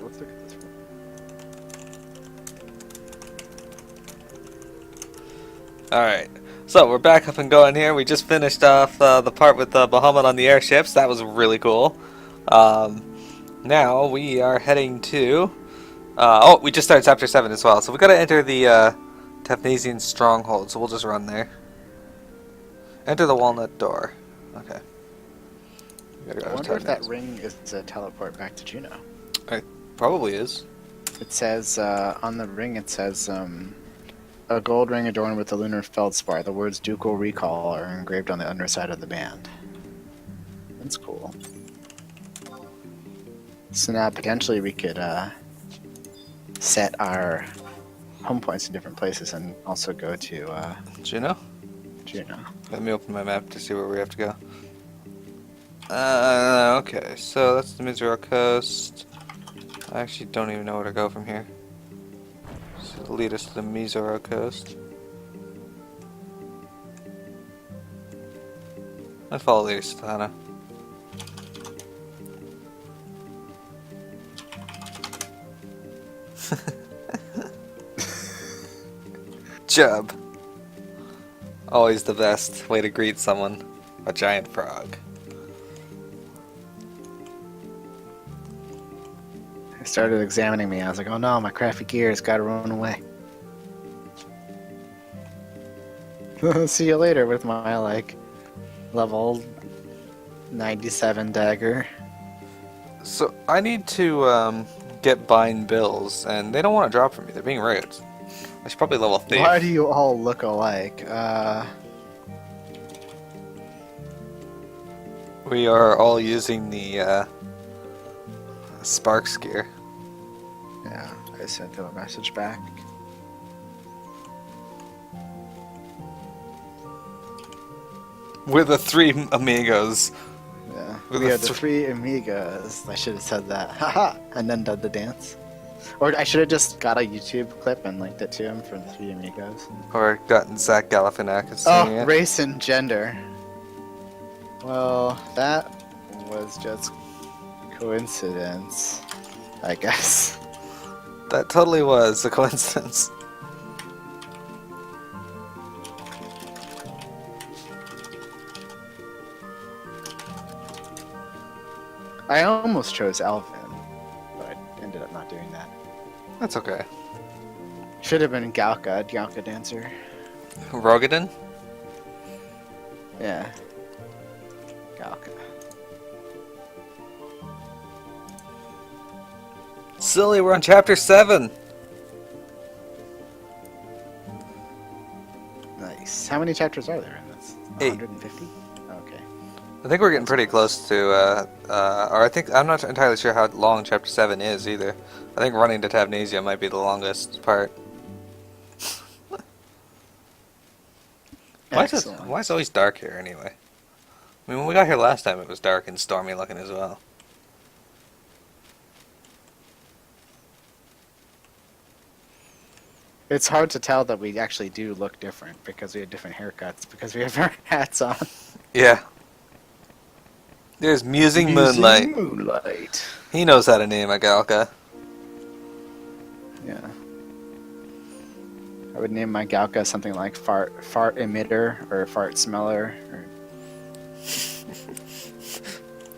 let's look at this one. Alright, so we're back up and going here. We just finished off the part with Bahamut on the airships. That was really cool. Now we are heading to... oh, we just started Chapter 7 as well. So we gotta enter the Tephnesian stronghold, so we'll just run there. Enter the walnut door. Okay. I wonder if that ring is a teleport back to Juno. It probably is. It says, on the ring it says, a gold ring adorned with a lunar feldspar. The words Ducal Recall are engraved on the underside of the band. That's cool. So now potentially we could set our home points in different places and also go to Juno? Juno. Let me open my map to see where we have to go. Okay, so that's the Mizora coast. I actually don't even know where to go from here. So it'll lead us to the Mizora coast. Let's follow Lady Satana. Jub. Always the best way to greet someone. A giant frog. It started examining me. I was like, oh no, my crafty gear has got to run away. See you later with my, like, level 97 dagger. So, I need to, get bind bills, and they don't want to drop from me. They're being rude. I should probably level thief. Why do you all look alike? We are all using the, Sparks gear. Yeah, I sent him a message back. We're the three amigos. Yeah, We're we the are the three amigas. I should have said that. Haha! And then done the dance. Or I should have just got a YouTube clip and linked it to him for the three amigos. Or gotten Zach Galifianakis singing Oh, it. race and gender. Well, that was just coincidence, I guess. That totally was a coincidence. I almost chose Alvin, but ended up not doing that. That's okay. Should have been Galka dancer. Rogadin? Yeah. Galka. Silly, we're on chapter 7! Nice. How many chapters are there in this? 8. 150? Okay. I think we're getting pretty close to, or I think, I'm not entirely sure how long chapter 7 is either. I think running to Tavnesia might be the longest part. Why is it always dark here anyway? I mean, when we got here last time it was dark and stormy looking as well. It's hard to tell that we actually do look different because we have different haircuts because we have our hats on. Yeah. There's Musing Moonlight. Moonlight. He knows how to name a Galka. Yeah. I would name my Galka something like fart emitter or fart smeller or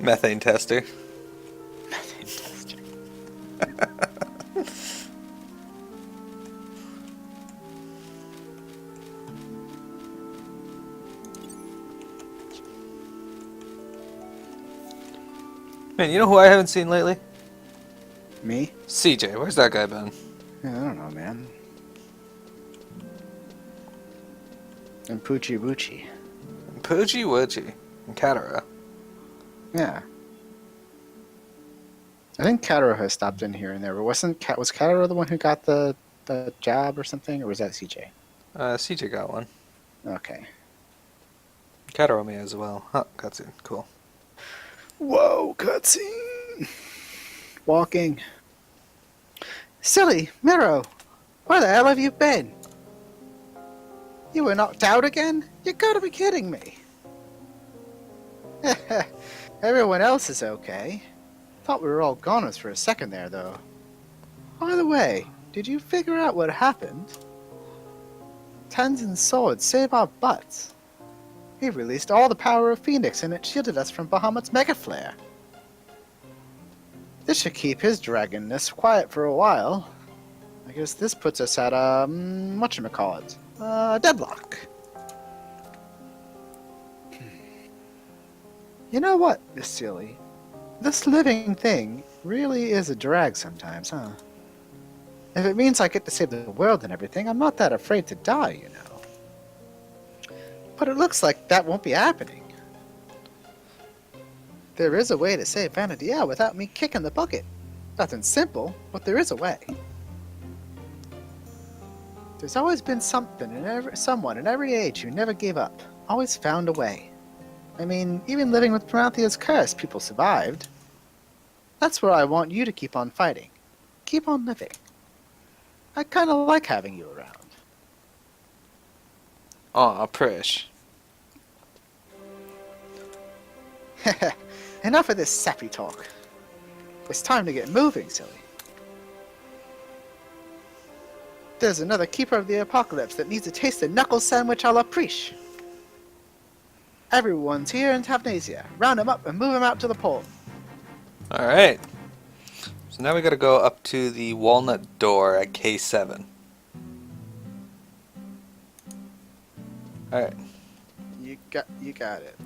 Methane tester. methane tester. Man, you know who I haven't seen lately? Me? CJ. Where's that guy been? Yeah, I don't know, man. And Poochie Boochie. Poochie Woochie. And Katara. Yeah. I think Katara has stopped in here and there, but was Katara the one who got the job or something, or was that CJ? CJ got one. Okay. Katara may as well. Huh, cutscene. Cool. Whoa, cutscene! Walking. Silly, Miro! Where the hell have you been? You were knocked out again? You gotta be kidding me. Everyone else is okay. Thought we were all goners for a second there, though. By the way, did you figure out what happened? Tenzen's sword saved our butts. He released all the power of Phoenix and it shielded us from Bahamut's Mega Flare. This should keep his dragonness quiet for a while. I guess this puts us at whatchamacallit? Deadlock. You know what, Miss Silly? This living thing really is a drag sometimes, huh? If it means I get to save the world and everything, I'm not that afraid to die, you know. But it looks like that won't be happening. There is a way to save Vanadiel without me kicking the bucket. Nothing simple, but there is a way. There's always been someone in every age who never gave up, always found a way. I mean, even living with Promethea's curse, people survived. That's where I want you to keep on fighting. Keep on living. I kinda like having you around. Aw, Prish. Enough of this sappy talk. It's time to get moving, silly. There's another Keeper of the Apocalypse that needs to taste the knuckle sandwich a la Prish. Everyone's here in Tavnasia. Round them up and move them out to the pole. Alright. So now we gotta go up to the walnut door at K7. Alright. You got it.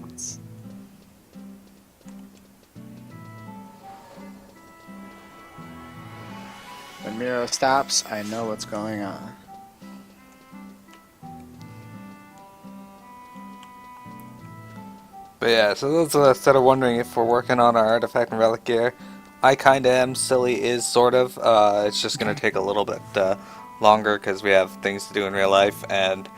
When Miro stops, I know what's going on. But yeah, so those of us that are wondering if we're working on our artifact and relic gear, I kinda am, Silly is sort of. It's just gonna take a little bit longer because we have things to do in real life, and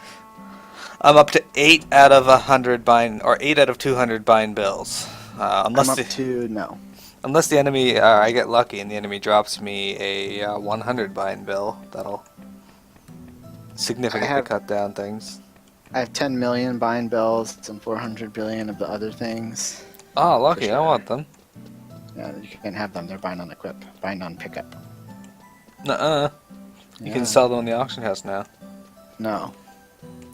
I'm up to 8 out of 100 bind, or 8 out of 200 bind bills. Unless I'm up to no. Unless the enemy, I get lucky and the enemy drops me a 100 bind bill, that'll significantly cut down things. I have 10 million bind bells and 400 billion of the other things. Oh, lucky, I want them. Yeah, you can't have them. They're bind on equip, bind on pickup. Nuh-uh. You can sell them in the auction house now. No,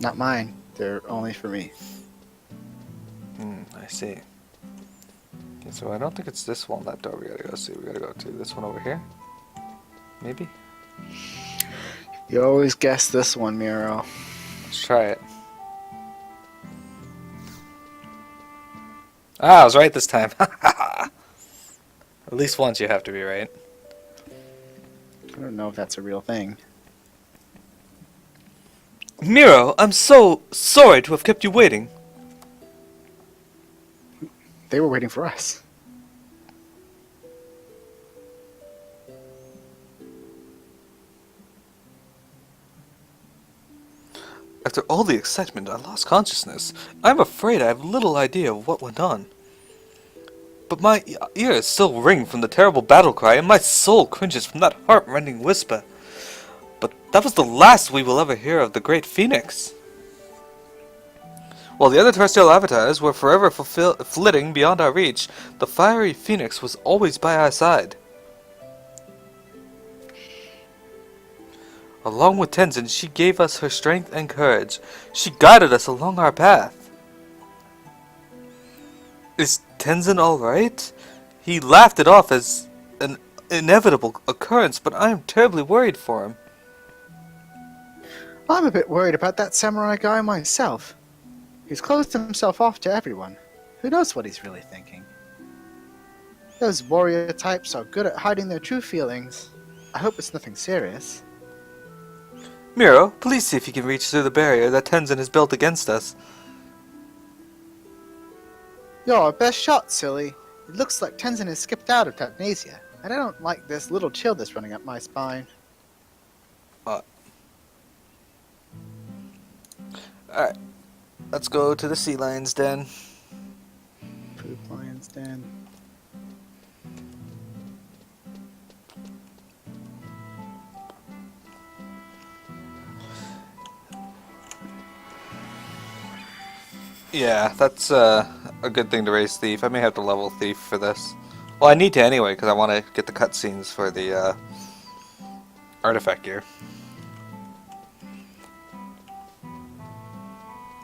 not mine. They're only for me. I see. Okay, so I don't think it's this walnut door we gotta go see. We gotta go to this one over here. Maybe? You always guess this one, Miro. Let's try it. Ah, I was right this time. At least once you have to be right. I don't know if that's a real thing. Miro, I'm so sorry to have kept you waiting. They were waiting for us. After all the excitement, I lost consciousness. I'm afraid I have little idea of what went on. But my ears still ring from the terrible battle cry, and my soul cringes from that heart-rending whisper. But that was the last we will ever hear of the great Phoenix. While the other terrestrial avatars were forever flitting beyond our reach, the fiery Phoenix was always by our side. Along with Tenzen, she gave us her strength and courage. She guided us along our path. Is Tenzen alright? He laughed it off as an inevitable occurrence, but I am terribly worried for him. I'm a bit worried about that samurai guy myself. He's closed himself off to everyone. Who knows what he's really thinking? Those warrior types are good at hiding their true feelings. I hope it's nothing serious. Miro, please see if you can reach through the barrier that Tenzen has built against us. You're our best shot, silly. It looks like Tenzen has skipped out of Tavnasia, and I don't like this little chill that's running up my spine. Alright. Let's go to the sea lion's den. Poop lion's den. Yeah, that's a good thing to raise Thief. I may have to level Thief for this. Well, I need to anyway, because I want to get the cutscenes for the artifact gear.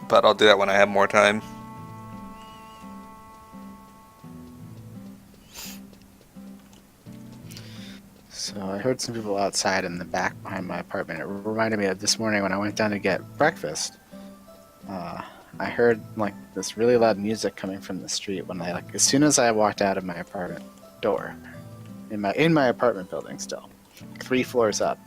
But I'll do that when I have more time. So I heard some people outside in the back behind my apartment. It reminded me of this morning when I went down to get breakfast. I heard like this really loud music coming from the street when as soon as I walked out of my apartment door, in my apartment building still, 3 floors up,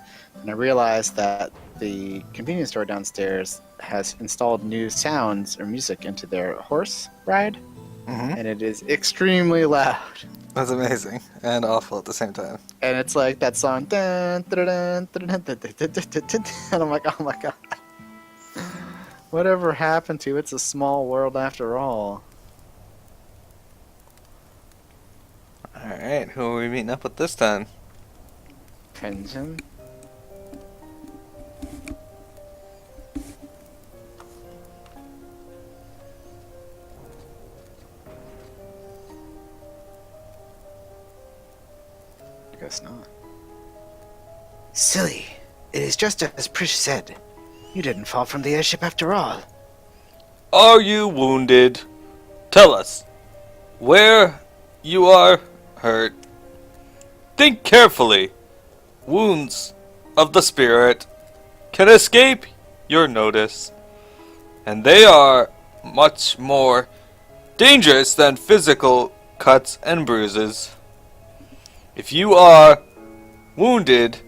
and I realized that the convenience store downstairs has installed new sounds or music into their horse ride, and it is extremely loud. That's amazing and awful at the same time. And it's like that song, dun, dun, dun, dun, dun, dun, dun, dun, dun, dun, and I'm like, oh my god. Whatever happened to It's a Small World after all? Alright, who are we meeting up with this time? Tenzen? I guess not. Silly. It is just as Prish said. You didn't fall from the airship after all. Are you wounded? Tell us where you are hurt. Think carefully. Wounds of the spirit can escape your notice, and they are much more dangerous than physical cuts and bruises. If you are wounded,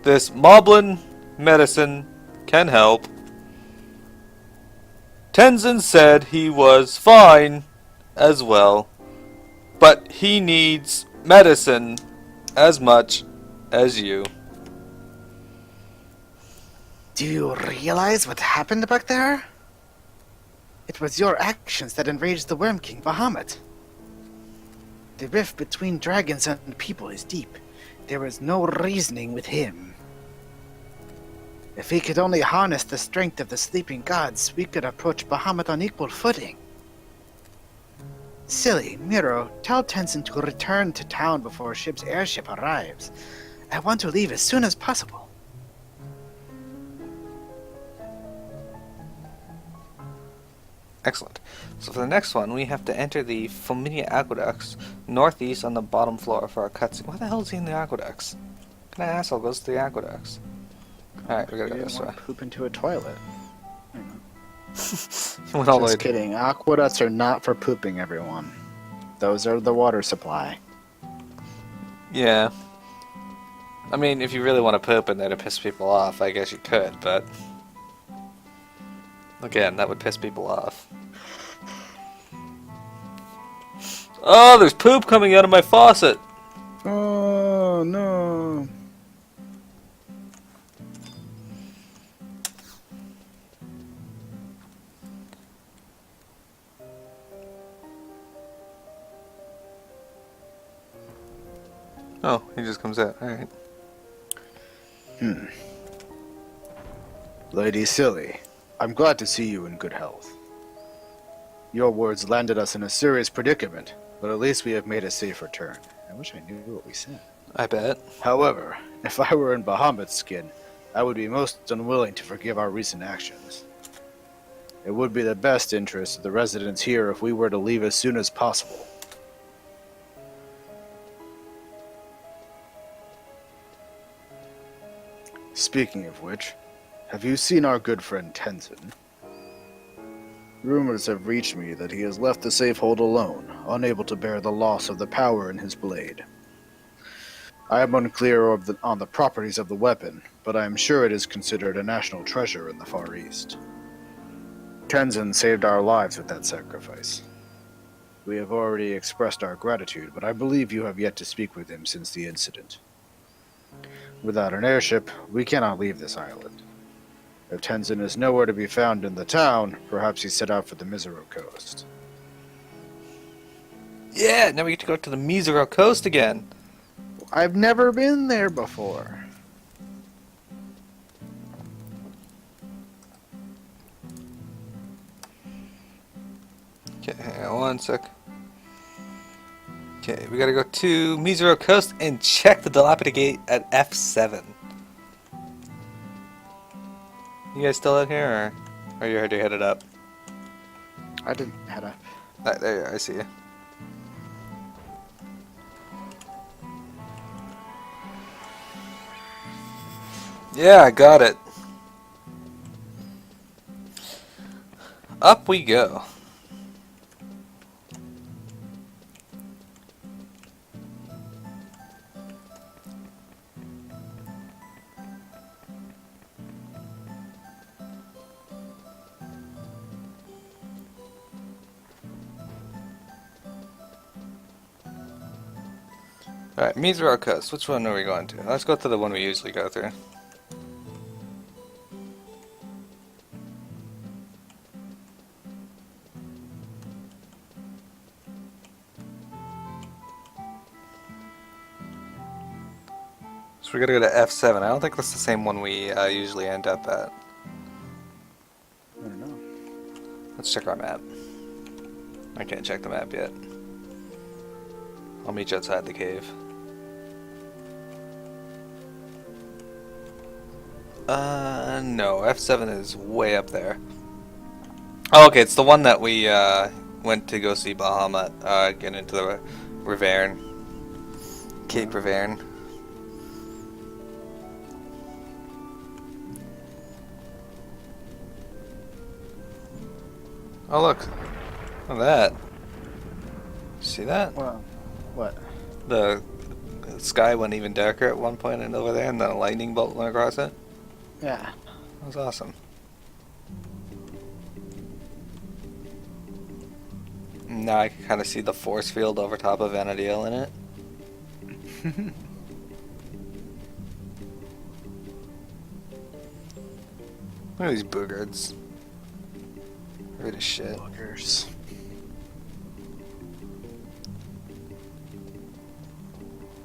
this Moblin medicine can help. Tenzen said he was fine as well, but he needs medicine as much as you. Do you realize what happened back there? It was your actions that enraged the Worm King Bahamut. The rift between dragons and people is deep. There is no reasoning with him. If we could only harness the strength of the sleeping gods, we could approach Bahamut on equal footing. Silly, Miro, tell Tenzen to return to town before ship's airship arrives. I want to leave as soon as possible. Excellent. So for the next one, we have to enter the Flaminia Aqueducts northeast on the bottom floor for our cutscene. Why the hell is he in the aqueducts? What kind of asshole goes to the aqueducts? Alright, we gotta go this way. Poop into a toilet. Went all the way Just kidding. Aqueducts are not for pooping, everyone. Those are the water supply. Yeah. I mean, if you really want to poop and then to piss people off, I guess you could, but... Again, that would piss people off. Oh, there's poop coming out of my faucet! Oh, no. Oh, he just comes out. Alright. Lady Silly, I'm glad to see you in good health. Your words landed us in a serious predicament, but at least we have made a safe return. I wish I knew what we said. I bet. However, if I were in Bahamut's skin, I would be most unwilling to forgive our recent actions. It would be the best interest of the residents here if we were to leave as soon as possible. Speaking of which, have you seen our good friend Tenzen? Rumors have reached me that he has left the safe hold alone, unable to bear the loss of the power in his blade. I am unclear on the properties of the weapon, but I am sure it is considered a national treasure in the Far East. Tenzen saved our lives with that sacrifice. We have already expressed our gratitude, but I believe you have yet to speak with him since the incident. Without an airship, we cannot leave this island. If Tenzen is nowhere to be found in the town, perhaps he set out for the Mizero coast. Yeah, now we get to go to the Mizero coast again. I've never been there before. Okay, hang on one sec. Okay, we gotta go to Mizero coast and check the dilapidated gate at F7. You guys still out here, or are you already headed up? I didn't head up. There you are, I see you. Yeah, I got it. Up we go. Alright, Mizrael Coast. Which one are we going to? Let's go to the one we usually go through. So we're gonna go to F7. I don't think that's the same one we usually end up at. I don't know. Let's check our map. I can't check the map yet. I'll meet you outside the cave. No, F7 is way up there. Oh, okay, it's the one that we went to go see Bahamut, get into the Raverne. Cape Raverne. Oh look, look at that. See that? Well, what? The sky went even darker at one point and over there, and then a lightning bolt went across it. Yeah. That was awesome. Now I can kind of see the force field over top of Vanadil in it. Look at these boogers. Rid of shit. Buggers.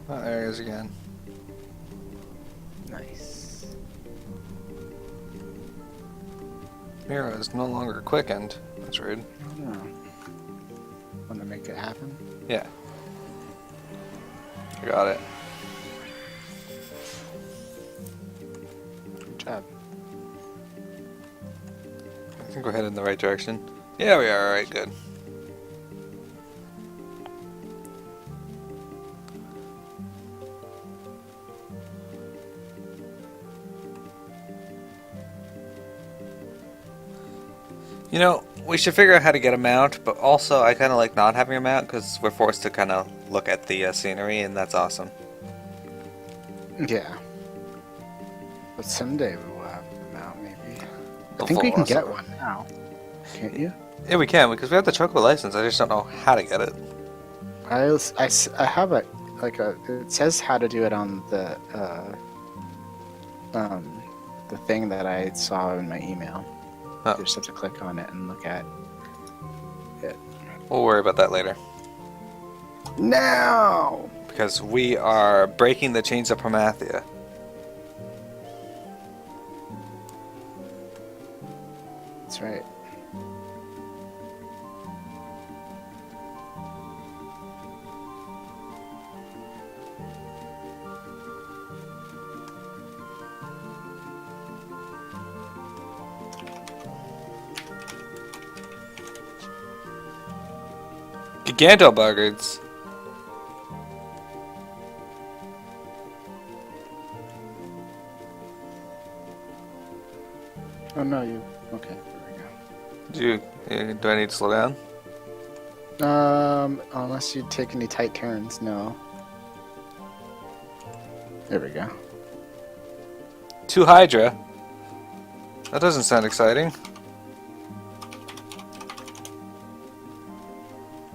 Oh, there he is again. Nice. Mira is no longer quickened. That's rude. Oh. Want to make it happen? Yeah. I got it. Good job. I think we're headed in the right direction. Yeah, we are. Alright, good. You know, we should figure out how to get a mount, but also I kind of like not having a mount because we're forced to kind of look at the scenery, and that's awesome. Yeah. But someday we will have them out, maybe. The I think we full can get awesome. one now. Can't you? Yeah, we can because we have the Chocobo license. I just don't know how to get it. I have a it says how to do it on the thing that I saw in my email. Oh. You just have to click on it and look at it. We'll worry about that later. Now! Because we are breaking the chains of Promathia. That's right. Gigantobuggers. Oh no, you. Okay, there Do I need to slow down? we go. Unless you take any tight turns, no. There we go. 2 Hydra? That doesn't sound exciting.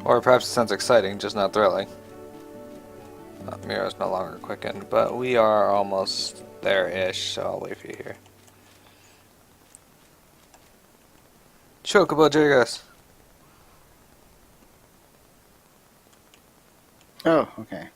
Or perhaps it sounds exciting, just not thrilling. Miro's no longer quickened, but we are almost there-ish, so I'll wait for you here. Chocobo Jigas. Oh, okay.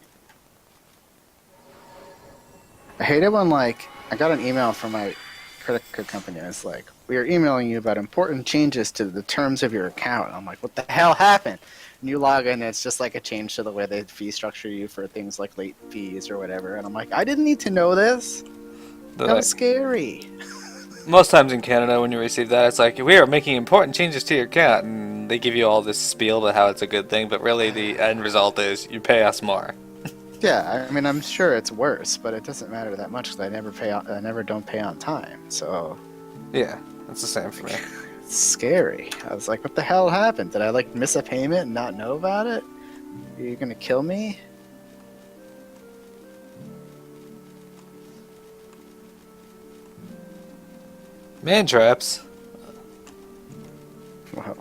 I hate it when, like, I got an email from my credit card company and it's like, we are emailing you about important changes to the terms of your account. And I'm like, what the hell happened? And you log in and it's just like a change to the way they fee structure you for things like late fees or whatever. And I'm like, I didn't need to know this. That was scary. Most times in Canada, when you receive that, it's like, we are making important changes to your account, and they give you all this spiel about how it's a good thing, but really the end result is you pay us more. Yeah, I mean, I'm sure it's worse, but it doesn't matter that much because I never pay. I never don't pay on time, so Yeah, that's the same for me. it's scary. I was like, "What the hell happened? Did I like miss a payment and not know about it? Are you gonna kill me?" Man traps. Well,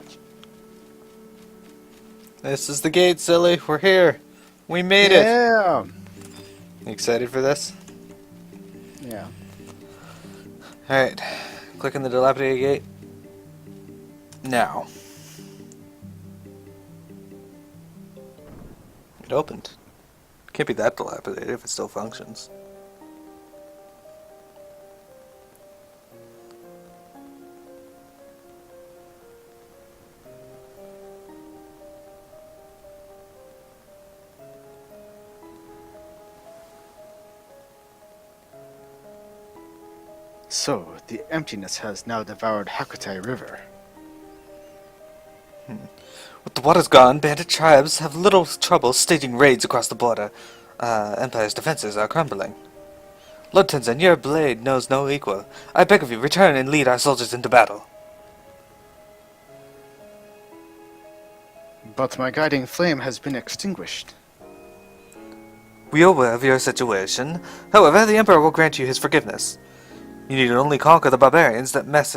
This is the gate, silly. We're here. We made it. yeah, You excited for this? yeah. Alright. Click on the dilapidated gate. Now. It opened. Can't be that dilapidated if it still functions. So the emptiness has now devoured Hakutai River. With the water's gone, bandit tribes have little trouble staging raids across the border. Empire's defenses are crumbling. Lord Tenzen, your blade knows no equal. I beg of you, return and lead our soldiers into battle. But my guiding flame has been extinguished. We are aware of your situation. However, the Emperor will grant you his forgiveness. You need only conquer the barbarians that mass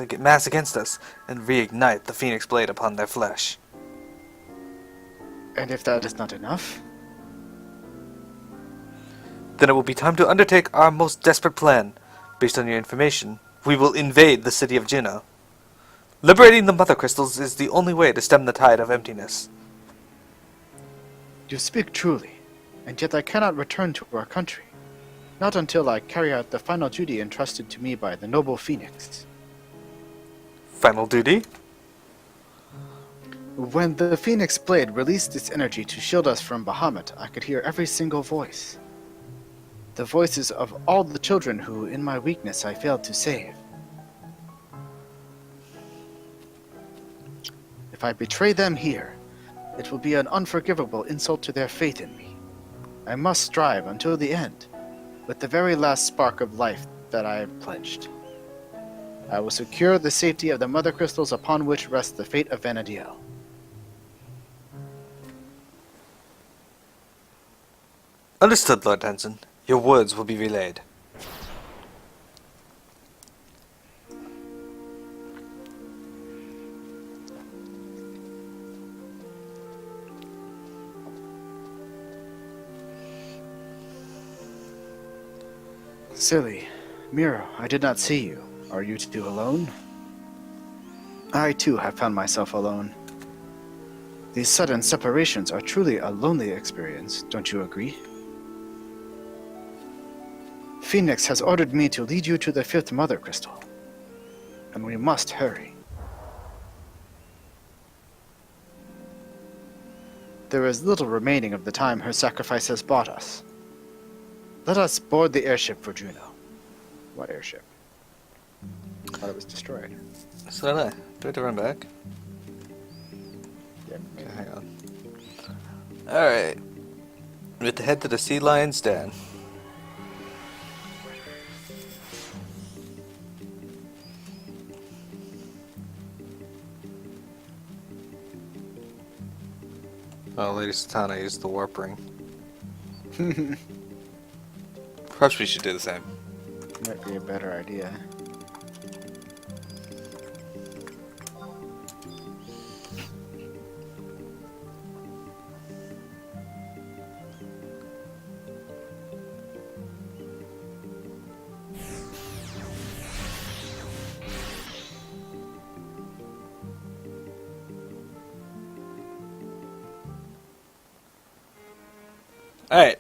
against us, and reignite the phoenix blade upon their flesh. And if that is not enough? Then it will be time to undertake our most desperate plan. Based on your information, we will invade the city of Juno. Liberating the mother crystals is the only way to stem the tide of emptiness. You speak truly, and yet I cannot return to our country. Not until I carry out the final duty entrusted to me by the noble phoenix. Final duty? When the phoenix blade released its energy to shield us from Bahamut, I could hear every single voice. The voices of all the children who, in my weakness, I failed to save. If I betray them here, it will be an unforgivable insult to their faith in me. I must strive until the end, with the very last spark of life that I have pledged. I will secure the safety of the mother crystals upon which rests the fate of Vanadiel. Understood, Lord Tenzen. Your words will be relayed. Silly. Miro, I did not see you. Are you two alone? I too have found myself alone. These sudden separations are truly a lonely experience, don't you agree? Phoenix has ordered me to lead you to the fifth mother crystal. And we must hurry. There is little remaining of the time her sacrifice has bought us. Let us board the airship for Juno. What airship? I thought it was destroyed. So did I. Do I have to run back? Yeah, Okay, hang on. Alright. We have to head to the Sea Lion's Den. Oh, Lady Satana used the warp ring. Perhaps we should do the same. Might be a better idea. Alright.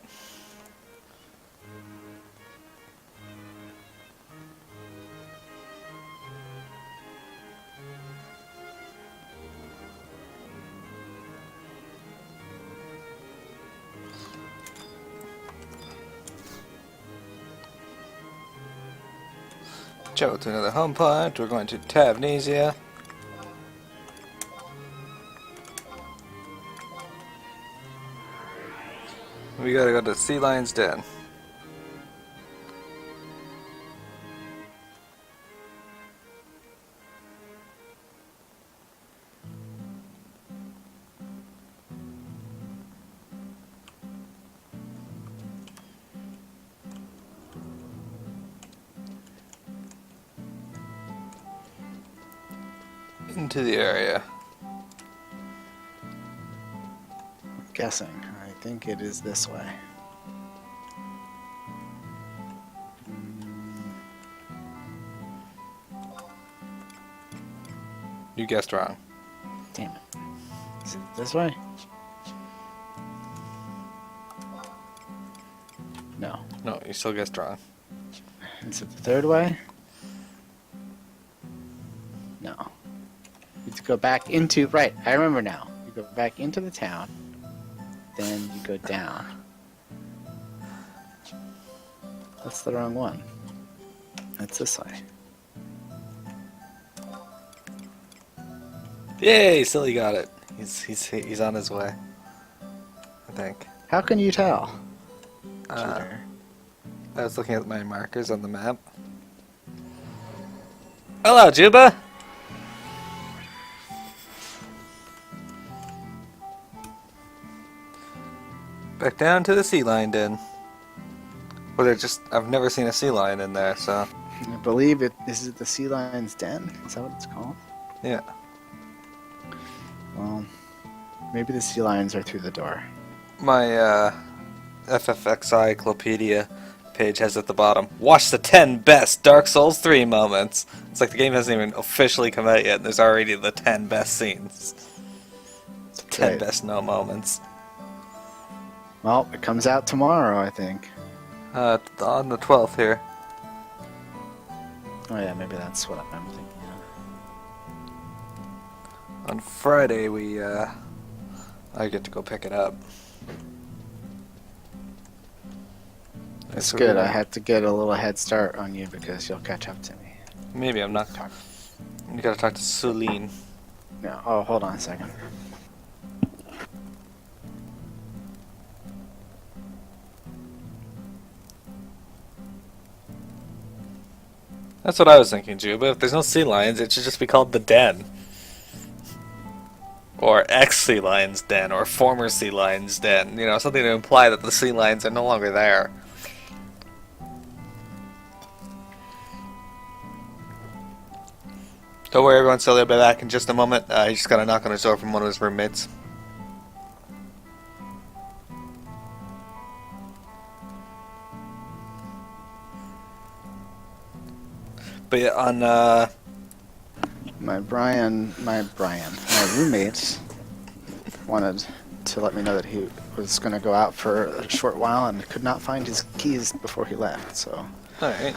Travel to another home point. We're going to Tavnesia. We gotta go to Sea Lion's Den. Into the area. Guessing. I think it is this way. You guessed wrong. Damn it. Is it this way? No. No, you still guessed wrong. Is it the third way? No. You have to go back into... Right, I remember now. You go back into the town, then you go down. That's the wrong one. That's this way. Yay! Silly got it. He's on his way. I think. How can you tell? I was looking at my markers on the map. Hello, Juba! Back down to the sea lion den. Well, I've never seen a sea lion in there, so. I believe is it the Sea Lion's Den? Is that what it's called? Yeah. Well, maybe the sea lions are through the door. My, FFXcyclopedia page has at the bottom, watch the 10 best Dark Souls 3 moments. It's like the game hasn't even officially come out yet, and there's already the 10 best scenes. 10 Right. best no moments. Well, it comes out tomorrow, I think. On the 12th here. Oh yeah, maybe that's what I'm thinking of. On Friday, I get to go pick it up. It's So good. I had to get a little head start on you because you'll catch up to me. Maybe I'm not. You gotta talk to Celine. No. Oh, hold on a second. That's what I was thinking, Juba. If there's no sea lions, it should just be called the Den. Or ex-sea lion's den, or former sea lion's den. You know, something to imply that the sea lions are no longer there. Don't worry, everyone. Still, they'll be back in just a moment. He just got a knock on his door from one of his roommates. But yeah, on My roommate wanted to let me know that he was going to go out for a short while and could not find his keys before he left. So. Alright.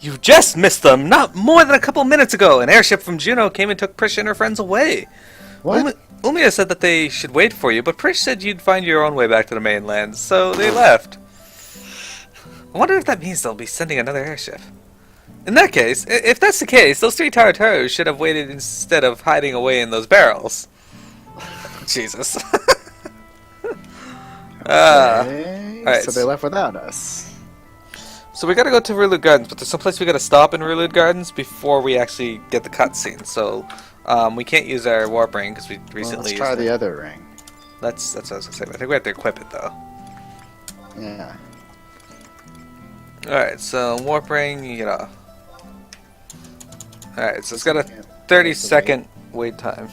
You just missed them! Not more than a couple minutes ago! An airship from Juno came and took Prish and her friends away. What? Umia said that they should wait for you, but Prish said you'd find your own way back to the mainland, so they left. I wonder if that means they'll be sending another airship. In that case, if that's the case, those 3 Taratarus should have waited instead of hiding away in those barrels. Jesus. Okay. alright, So they left without us. So we gotta go to Rulude Gardens, but there's someplace we gotta stop in Rulude Gardens before we actually get the cutscene. So we can't use our warp ring because we recently Let's try used the it. other ring. That's what I was gonna say. I think we have to equip it though. Yeah. Alright, so warp ring, you know. Alright, so it's got a 30-second wait time.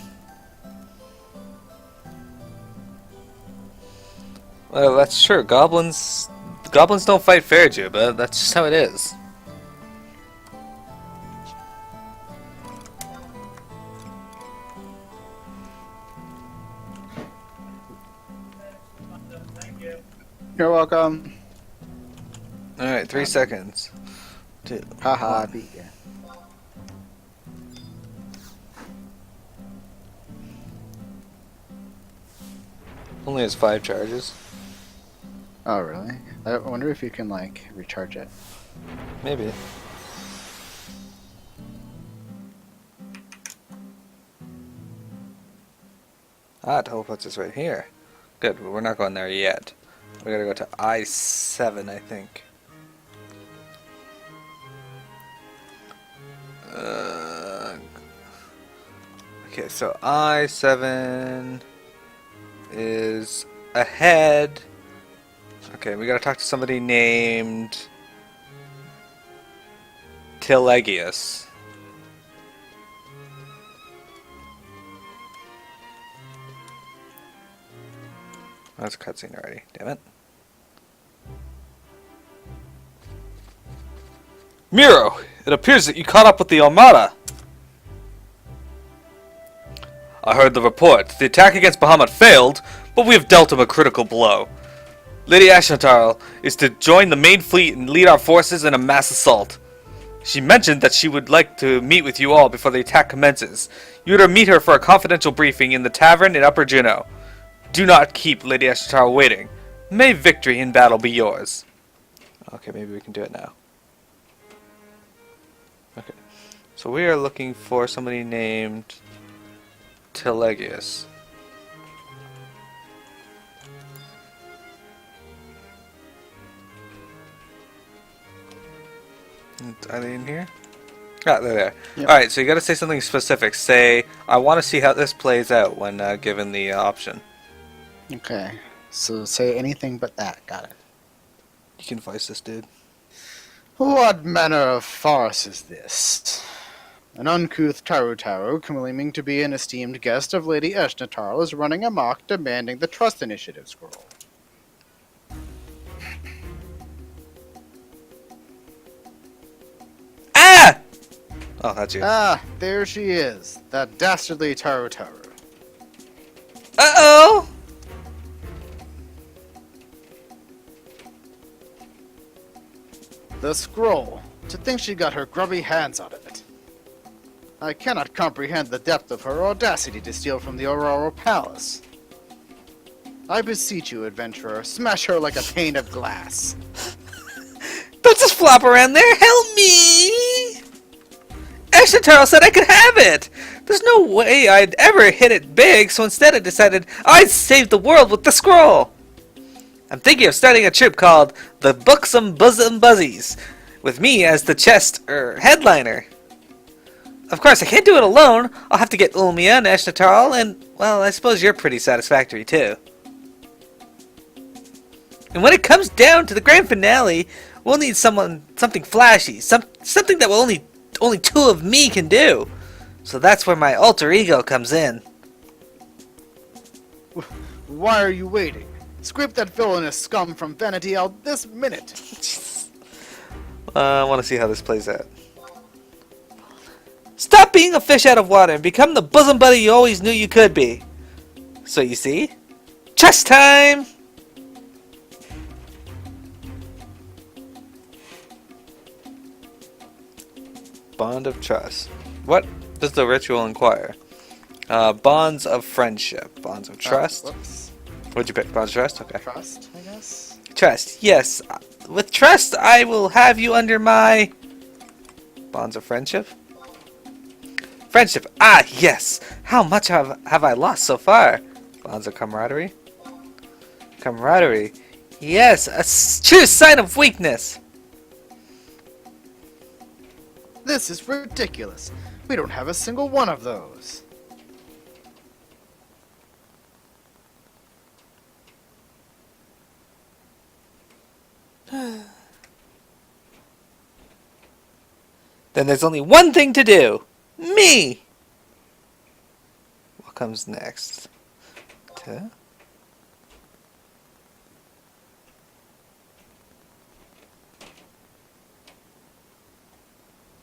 Well, that's true. Goblins don't fight fair, Juba. That's just how it is. You're welcome. Alright, 3 seconds. 2. Haha, I beat you. Only has 5 charges. Oh, really? I wonder if you can, like, recharge it. Maybe. Ah, teleports us right here. Good, but we're not going there yet. We gotta go to I-7, I think. Okay, so I-7 is ahead. Okay, we gotta talk to somebody named Telegius. That's a cutscene already, damn it. Miro, it appears that you caught up with the Armada. I heard the report. The attack against Bahamut failed, but we have dealt him a critical blow. Lady Ashnatarl is to join the main fleet and lead our forces in a mass assault. She mentioned that she would like to meet with you all before the attack commences. You are to meet her for a confidential briefing in the tavern in Upper Juneau. Do not keep Lady Ashnatarl waiting. May victory in battle be yours. Okay, maybe we can do it now. Okay, so we are looking for somebody named Telegius. Are they in here? Ah, they're there. Yep. Alright, so you gotta say something specific. Say, I want to see how this plays out when given the option. Okay. So say anything but that. Got it. You can voice this dude. What manner of farce is this? An uncouth Taru claiming to be an esteemed guest of Lady Eshnatarl is running amok demanding the Trust Initiative scroll. Ah! Oh, that's you. Ah, there she is. That dastardly Taru. Uh-oh! The scroll. To think she got her grubby hands on it. I cannot comprehend the depth of her audacity to steal from the Aurora Palace. I beseech you, adventurer, smash her like a pane of glass. Don't just flop around there. Help me! Ashnatarl said I could have it. There's no way I'd ever hit it big, so instead I decided I'd save the world with the scroll. I'm thinking of starting a troupe called the Buxom Bosom Buzzies, with me as the headliner. Of course, I can't do it alone. I'll have to get Ulmia and Ashnatarl, and, well, I suppose you're pretty satisfactory, too. And when it comes down to the grand finale, we'll need something flashy, something that only two of me can do. So that's where my alter ego comes in. Why are you waiting? Scrape that villainous scum from Vanity out this minute. I want to see how this plays out. Stop being a fish out of water and become the bosom buddy you always knew you could be. So you see? Chess time! Bond of trust. What does the ritual inquire? Bonds of friendship. Bonds of trust. Whoops. What'd you pick? Bonds of trust? Okay. Trust, I guess? Trust, yes. With trust, I will have you under my... Bonds of friendship? Friendship, ah, yes! How much have I lost so far? Bonds of camaraderie? Camaraderie, yes, a true sign of weakness! This is ridiculous. We don't have a single one of those. Then there's only one thing to do. Me! What comes next?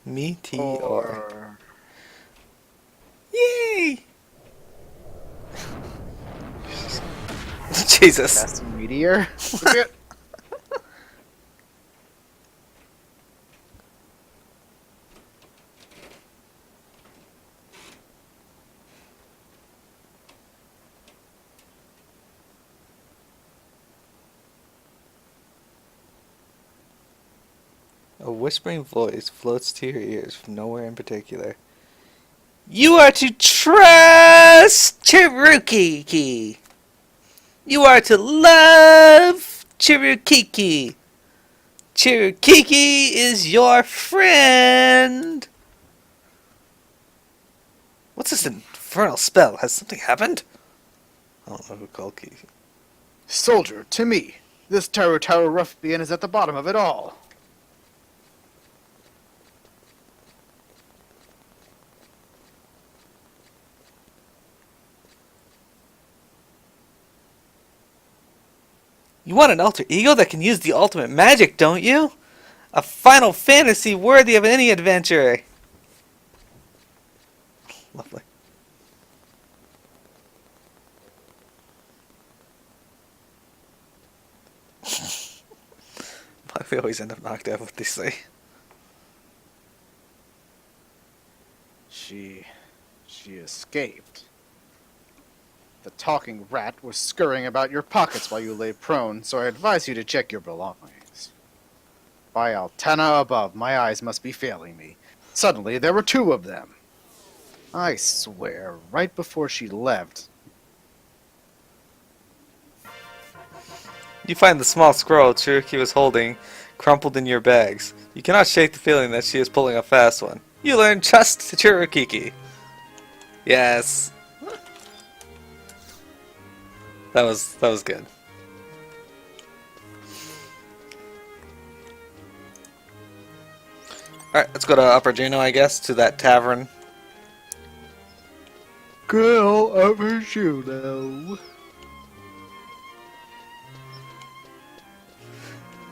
Meteor. Yay! Jesus. That's a meteor. A whispering voice floats to your ears from nowhere in particular. You are to trust Cherokee. You are to love Cherokee. Cherokee is your friend. What's this infernal spell? Has something happened? I don't know who called Kiki. Soldier, to me. This Tower ruffian is at the bottom of it all. You want an alter ego that can use the ultimate magic, don't you? A final fantasy worthy of any adventurer. Lovely. Why we always end up knocked out with these things. She escaped. The talking rat was scurrying about your pockets while you lay prone, so I advise you to check your belongings. By Altana above, my eyes must be failing me. Suddenly, there were two of them. I swear, right before she left. You find the small scroll Cherokee was holding crumpled in your bags. You cannot shake the feeling that she is pulling a fast one. You learn trust to Cherokee. Yes. That was good. Alright, let's go to Upper Juno, I guess, to that tavern. Girl, Upper Juno.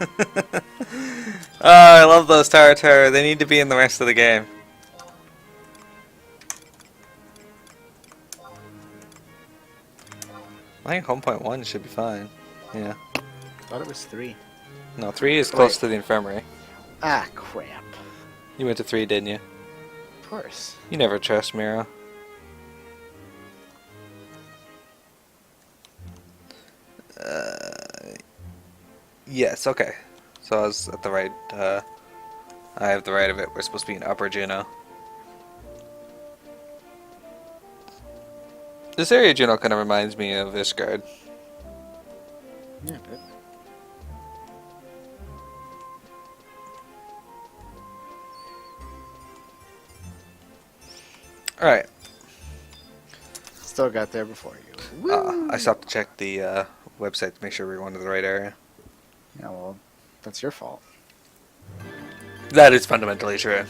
Oh, I love those Tower Terror. They need to be in the rest of the game. I think home point 1 should be fine. Yeah. I thought it was 3. No, 3 is close to the infirmary. Ah, crap. You went to 3, didn't you? Of course. You never trust Mira. Yes, okay. So I was at the right, I have the right of it. We're supposed to be in Upper Juno. This area of Juno kind of reminds me of Ishgard. Yeah, but... Alright. Still got there before you. I stopped to check the website to make sure we were going to the right area. Yeah, well, that's your fault. That is fundamentally true.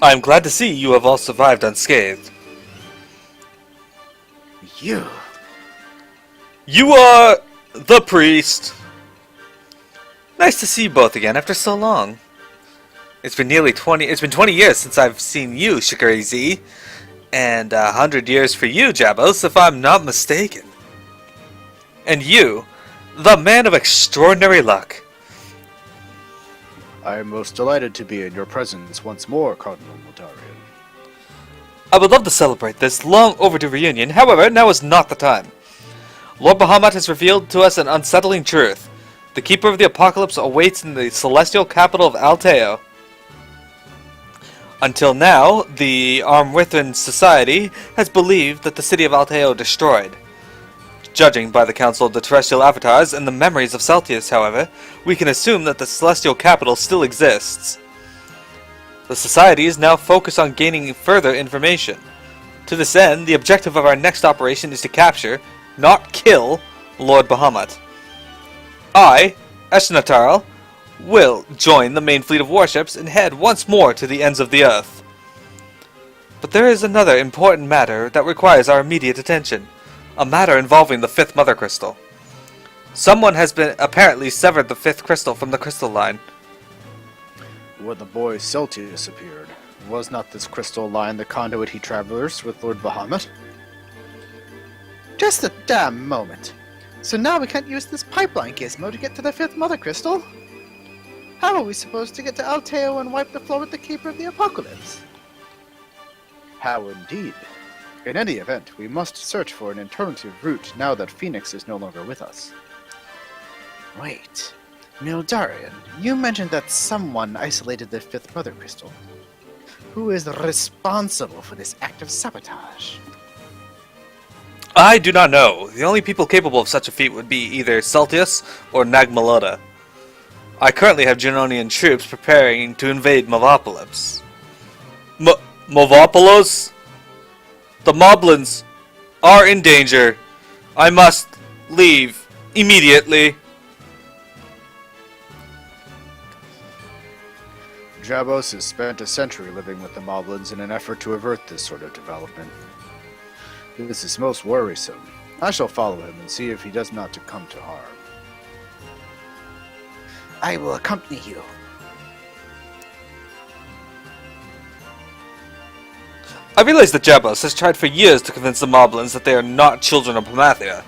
I am glad to see you have all survived unscathed. You? You are the priest. Nice to see you both again after so long. It's been 20 years since I've seen you, Shikari Z. And 100 years for you, Jabos, if I'm not mistaken. And you, the man of extraordinary luck. I am most delighted to be in your presence once more, Cardinal Mildaurian. I would love to celebrate this long overdue reunion, however, now is not the time. Lord Bahamut has revealed to us an unsettling truth. The Keeper of the Apocalypse awaits in the celestial capital of Alteo. Until now, the Armwithran Society has believed that the city of Alteo destroyed. Judging by the Council of the Terrestrial Avatars and the memories of Celtius, however, we can assume that the celestial capital still exists. The Society is now focused on gaining further information. To this end, the objective of our next operation is to capture, not kill, Lord Bahamut. I, Eshnatarl, will join the main fleet of warships and head once more to the ends of the earth. But there is another important matter that requires our immediate attention. A matter involving the 5th Mother Crystal. Someone has been apparently severed the 5th crystal from the crystal line. When the boy Celtius appeared, was not this crystal line the conduit he traversed with Lord Bahamut? Just a damn moment. So now we can't use this pipeline gizmo to get to the 5th Mother Crystal? How are we supposed to get to Alteo and wipe the floor with the Keeper of the Apocalypse? How indeed. In any event, we must search for an alternative route now that Phoenix is no longer with us. Wait, Mildaurian, you mentioned that someone isolated the fifth mother crystal. Who is responsible for this act of sabotage? I do not know. The only people capable of such a feat would be either Celtius or Nagmaloda. I currently have Genonian troops preparing to invade Movopolis. Movopolis? The Moblins are in danger. I must leave immediately. Jabos has spent a century living with the Moblins in an effort to avert this sort of development. This is most worrisome. I shall follow him and see if he does not come to harm. I will accompany you. I realize that Jabos has tried for years to convince the Moblins that they are not children of Promathia.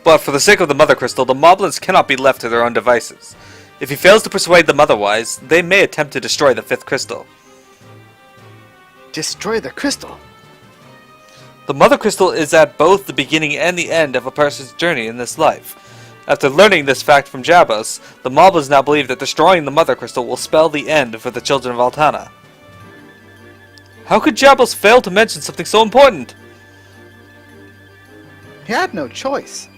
But for the sake of the Mother Crystal, the Moblins cannot be left to their own devices. If he fails to persuade them otherwise, they may attempt to destroy the fifth crystal. Destroy the crystal? The Mother Crystal is at both the beginning and the end of a person's journey in this life. After learning this fact from Jabos, the Moblins now believe that destroying the Mother Crystal will spell the end for the children of Altana. How could Jabos fail to mention something so important? He had no choice.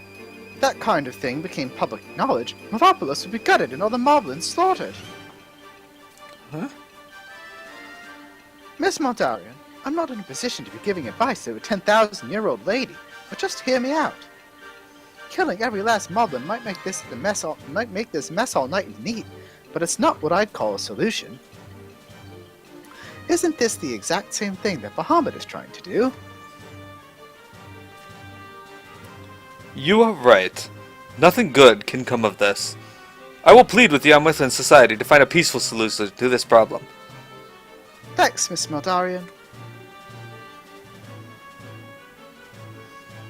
If that kind of thing became public knowledge, Movopolis would be gutted and all the Moblins slaughtered. Huh? Miss Mildaurian, I'm not in a position to be giving advice to a 10,000-year-old lady, but just hear me out. Killing every last Moblin might make this mess all night and neat, but it's not what I'd call a solution. Isn't this the exact same thing that Bahamut is trying to do? You are right. Nothing good can come of this. I will plead with the Amwithlin Society to find a peaceful solution to this problem. Thanks, Miss Mildaurian.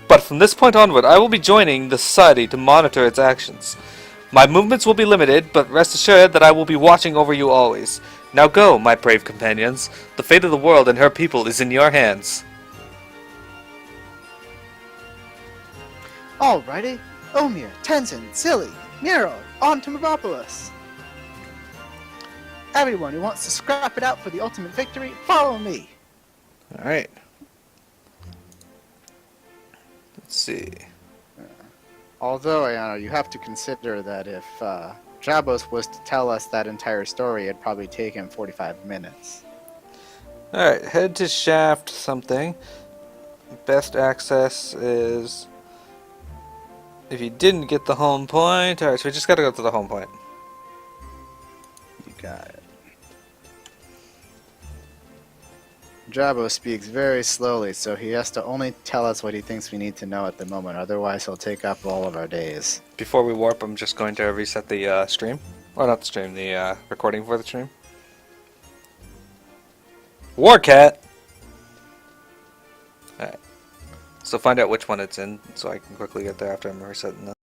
But from this point onward, I will be joining the Society to monitor its actions. My movements will be limited, but rest assured that I will be watching over you always. Now go, my brave companions. The fate of the world and her people is in your hands. Alrighty. Omir, Tenzen, Silly, Miro, on to Movopolis. Everyone who wants to scrap it out for the ultimate victory, follow me. Alright. Let's see. Although, Ayano, you have to consider that if Jabos was to tell us that entire story, it'd probably take him 45 minutes. Alright, head to shaft something. Best access is... if you didn't get the home point... Alright, so we just gotta go to the home point. You got it. Jabos speaks very slowly, so he has to only tell us what he thinks we need to know at the moment, otherwise he'll take up all of our days. Before we warp, I'm just going to reset the stream. Or not the stream, the recording for the stream. Warcat! Alright. So find out which one it's in, so I can quickly get there after I'm resetting the